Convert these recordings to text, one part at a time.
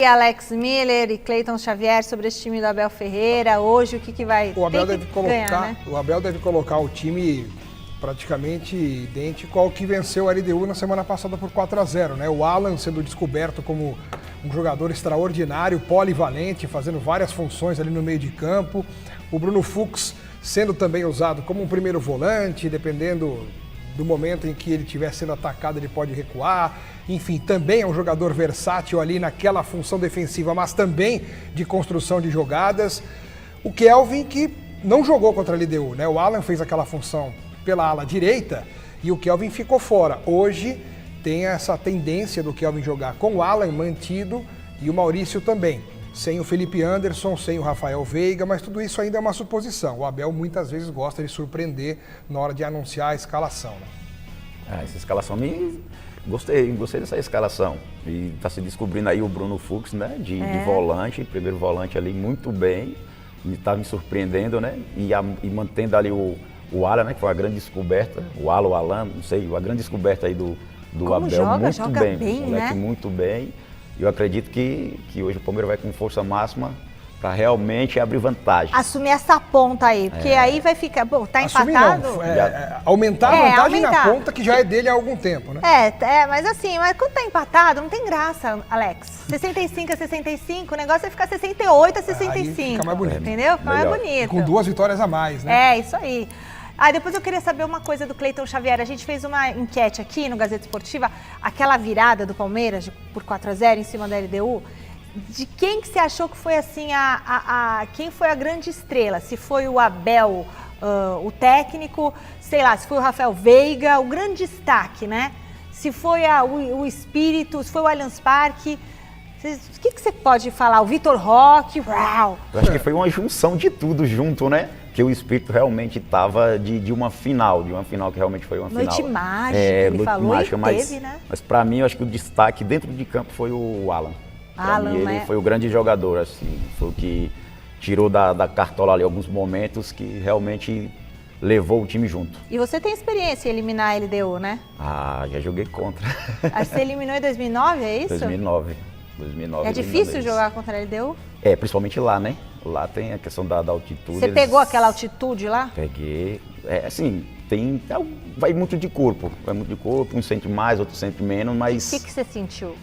E Alex Miller e Cleiton Xavier sobre esse time do Abel Ferreira, hoje o que vai o Abel deve colocar, ganhar, né? O Abel deve colocar o time praticamente idêntico ao que venceu a LDU na semana passada por 4-0, né? O Alan sendo descoberto como um jogador extraordinário, polivalente, fazendo várias funções ali no meio de campo. O Bruno Fux sendo também usado como um primeiro volante, dependendo do momento em que ele estiver sendo atacado, ele pode recuar. Enfim, também é um jogador versátil ali naquela função defensiva, mas também de construção de jogadas. O Kelvin, que não jogou contra a LDU, né? O Alan fez aquela função pela ala direita e o Kelvin ficou fora. Hoje tem essa tendência do Kelvin jogar com o Alan mantido e o Maurício também. Sem o Felipe Anderson, sem o Rafael Veiga, mas tudo isso ainda é uma suposição. O Abel muitas vezes gosta de surpreender na hora de anunciar a escalação, né? Essa escalação gostei dessa escalação. E está se descobrindo aí o Bruno Fux, né? De volante, primeiro volante ali muito bem. Está me surpreendendo, né? E mantendo ali o Alan, né? Que foi uma grande descoberta. O Alan, não sei, uma grande descoberta aí do Abel. Joga bem, moleque, né? Muito bem. Eu acredito que hoje o Palmeiras vai com força máxima para realmente abrir vantagem. Assumir essa ponta aí, porque aí vai ficar... Bom, tá empatado? Aumentar a vantagem na ponta, que já é dele há algum tempo, né? Mas assim, quando tá empatado, não tem graça, Alex. 65 a 65, o negócio é ficar 68 a 65. Aí fica mais bonito. Entendeu? Fica mais bonito. Com 2 vitórias a mais, né? Isso aí. Depois eu queria saber uma coisa do Cleiton Xavier. A gente fez uma enquete aqui no Gazeta Esportiva, aquela virada do Palmeiras por 4-0 em cima da LDU. De quem que você achou que foi assim, quem foi a grande estrela? Se foi o Abel, o técnico, sei lá, se foi o Rafael Veiga, o grande destaque, né? Se foi o espírito, se foi o Allianz Parque. O que você pode falar? O Vitor Roque, uau! Eu acho que foi uma junção de tudo junto, né? Que o espírito realmente estava de uma final que realmente foi uma noite final. Mágica, ele falou mágica, e mas, teve, né? Mas para mim, eu acho que o destaque dentro de campo foi o Alan. Para mim, ele foi o grande jogador, assim, foi o que tirou da cartola ali alguns momentos que realmente levou o time junto. E você tem experiência em eliminar a LDU, né? Já joguei contra. Você eliminou em 2009, é isso? 2009. É difícil jogar contra a LDU? Principalmente lá, né? Lá tem a questão da altitude. Você pegou aquela altitude lá? Peguei. Assim, vai muito de corpo. Vai muito de corpo, um sente mais, outro sente menos, mas... O que você sentiu?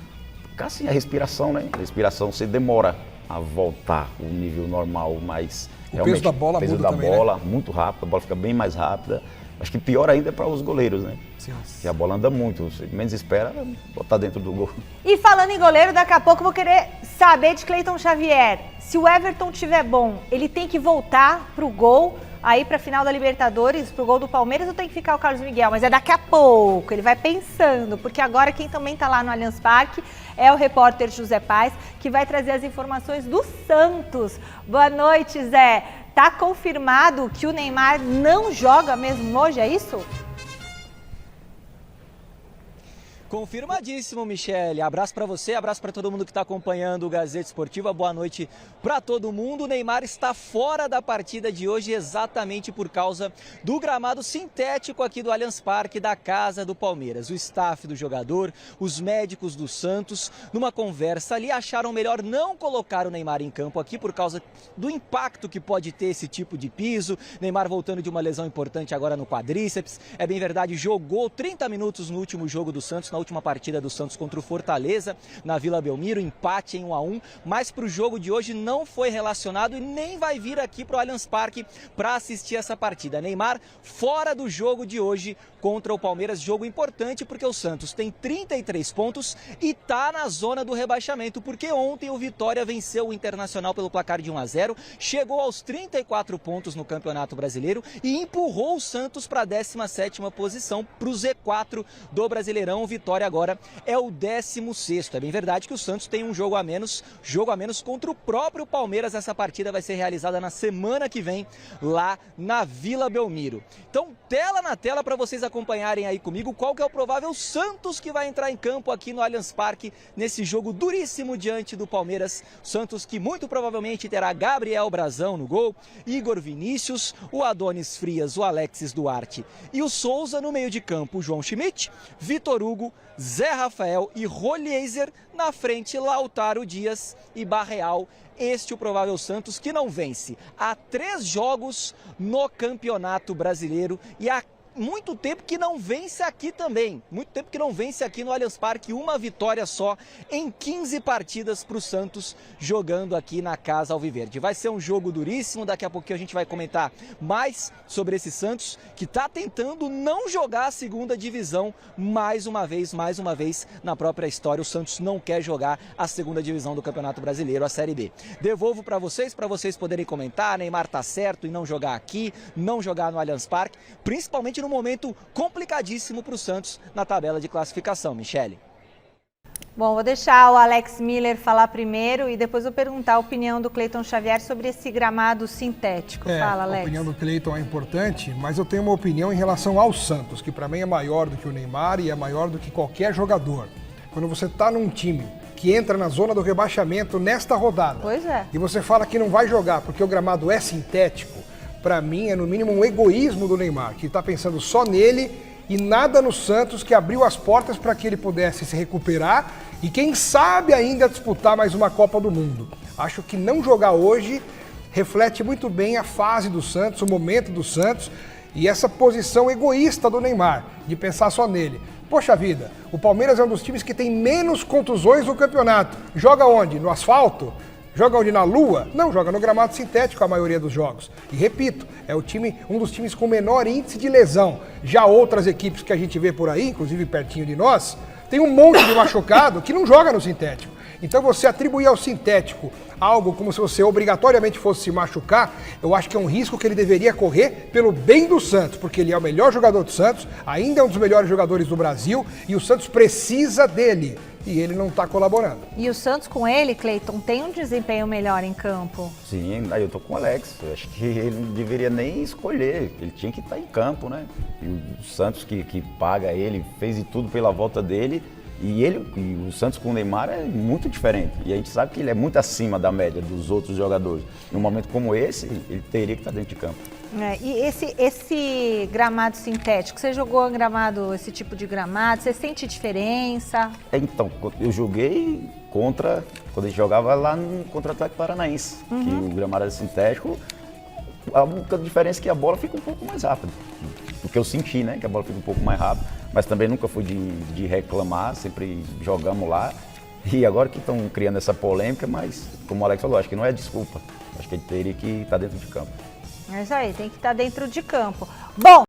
Assim, a respiração, né? A respiração, você demora a voltar ao nível normal, mas... O peso da bola muda também, né? O peso da bola, muito rápido, a bola fica bem mais rápida. Acho que pior ainda é para os goleiros, né? Sim. Porque a bola anda muito, você menos espera botar dentro do gol. E falando em goleiro, daqui a pouco eu vou querer saber de Cleiton Xavier. Se o Everton tiver bom, ele tem que voltar pro gol, aí pra final da Libertadores, pro gol do Palmeiras, ou tem que ficar o Carlos Miguel? Mas é daqui a pouco, ele vai pensando, porque agora quem também tá lá no Allianz Parque é o repórter José Paes, que vai trazer as informações do Santos. Boa noite, Zé. Tá confirmado que o Neymar não joga mesmo hoje, é isso? Confirmadíssimo, Michele. Abraço para você, abraço para todo mundo que está acompanhando o Gazeta Esportiva. Boa noite para todo mundo. O Neymar está fora da partida de hoje exatamente por causa do gramado sintético aqui do Allianz Parque, da casa do Palmeiras. O staff do jogador, os médicos do Santos, numa conversa ali, acharam melhor não colocar o Neymar em campo aqui por causa do impacto que pode ter esse tipo de piso. Neymar voltando de uma lesão importante agora no quadríceps. É bem verdade, jogou 30 minutos no último jogo do Santos, na última partida do Santos contra o Fortaleza, na Vila Belmiro, empate em 1-1, mas para o jogo de hoje não foi relacionado e nem vai vir aqui para o Allianz Parque para assistir essa partida. Neymar fora do jogo de hoje contra o Palmeiras, jogo importante porque o Santos tem 33 pontos e está na zona do rebaixamento, porque ontem o Vitória venceu o Internacional pelo placar de 1-0, chegou aos 34 pontos no Campeonato Brasileiro e empurrou o Santos para a 17ª posição, para o Z4 do Brasileirão. O Vitória agora é o 16º. É bem verdade que o Santos tem um jogo a menos contra o próprio Palmeiras. Essa partida vai ser realizada na semana que vem, lá na Vila Belmiro. Então, tela na tela para vocês acompanharem aí comigo qual que é o provável Santos que vai entrar em campo aqui no Allianz Parque, nesse jogo duríssimo diante do Palmeiras. Santos que muito provavelmente terá Gabriel Brazão no gol, Igor Vinícius, o Adonis Frias, o Alexis Duarte e o Souza no meio de campo, o João Schmidt, Vitor Hugo, Zé Rafael e Roliezer, na frente Lautaro Dias e Barreal. Este o provável Santos que não vence há 3 jogos no Campeonato Brasileiro e há muito tempo que não vence aqui também. Muito tempo que não vence aqui no Allianz Parque. Uma vitória só em 15 partidas para o Santos jogando aqui na Casa Alviverde. Vai ser um jogo duríssimo. Daqui a pouquinho a gente vai comentar mais sobre esse Santos que está tentando não jogar a segunda divisão mais uma vez na própria história. O Santos não quer jogar a segunda divisão do Campeonato Brasileiro, a Série B. Devolvo para vocês poderem comentar. Neymar tá certo em não jogar aqui, não jogar no Allianz Parque, principalmente no momento complicadíssimo para o Santos na tabela de classificação. Michele. Bom, vou deixar o Alex Miller falar primeiro e depois vou perguntar a opinião do Cleiton Xavier sobre esse gramado sintético. Fala, Alex. A opinião do Cleiton é importante, mas eu tenho uma opinião em relação ao Santos, que para mim é maior do que o Neymar e é maior do que qualquer jogador. Quando você está num time que entra na zona do rebaixamento nesta rodada, pois é, e você fala que não vai jogar porque o gramado é sintético, para mim é no mínimo um egoísmo do Neymar, que está pensando só nele e nada no Santos, que abriu as portas para que ele pudesse se recuperar e quem sabe ainda disputar mais uma Copa do Mundo. Acho que não jogar hoje reflete muito bem a fase do Santos, o momento do Santos e essa posição egoísta do Neymar, de pensar só nele. Poxa vida, o Palmeiras é um dos times que tem menos contusões no campeonato. Joga onde? No asfalto? Joga onde? Na lua? Não, joga no gramado sintético a maioria dos jogos. E repito, é um dos times com menor índice de lesão. Já outras equipes que a gente vê por aí, inclusive pertinho de nós, tem um monte de machucado que não joga no sintético. Então você atribuir ao sintético algo como se você obrigatoriamente fosse se machucar, eu acho que é um risco que ele deveria correr pelo bem do Santos, porque ele é o melhor jogador do Santos, ainda é um dos melhores jogadores do Brasil e o Santos precisa dele. E ele não está colaborando. E o Santos com ele, Cleiton, tem um desempenho melhor em campo? Sim, aí eu tô com o Alex. Eu acho que ele não deveria nem escolher. Ele tinha que estar em campo, né? E o Santos que paga ele, fez de tudo pela volta dele. E o Santos com o Neymar é muito diferente. E a gente sabe que ele é muito acima da média dos outros jogadores. Num momento como esse, ele teria que estar dentro de campo. E esse gramado sintético, você jogou em gramado, esse tipo de gramado, você sente diferença? Então, eu joguei quando a gente jogava lá no Contra-Ataque Paranaense, que o gramado era sintético, a única diferença é que a bola fica um pouco mais rápida. O que eu senti, né, que a bola fica um pouco mais rápida, mas também nunca fui de reclamar, sempre jogamos lá. E agora que estão criando essa polêmica, mas como o Alex falou, acho que não é desculpa, acho que ele teria que estar dentro de campo. É isso aí, tem que estar dentro de campo. Bom,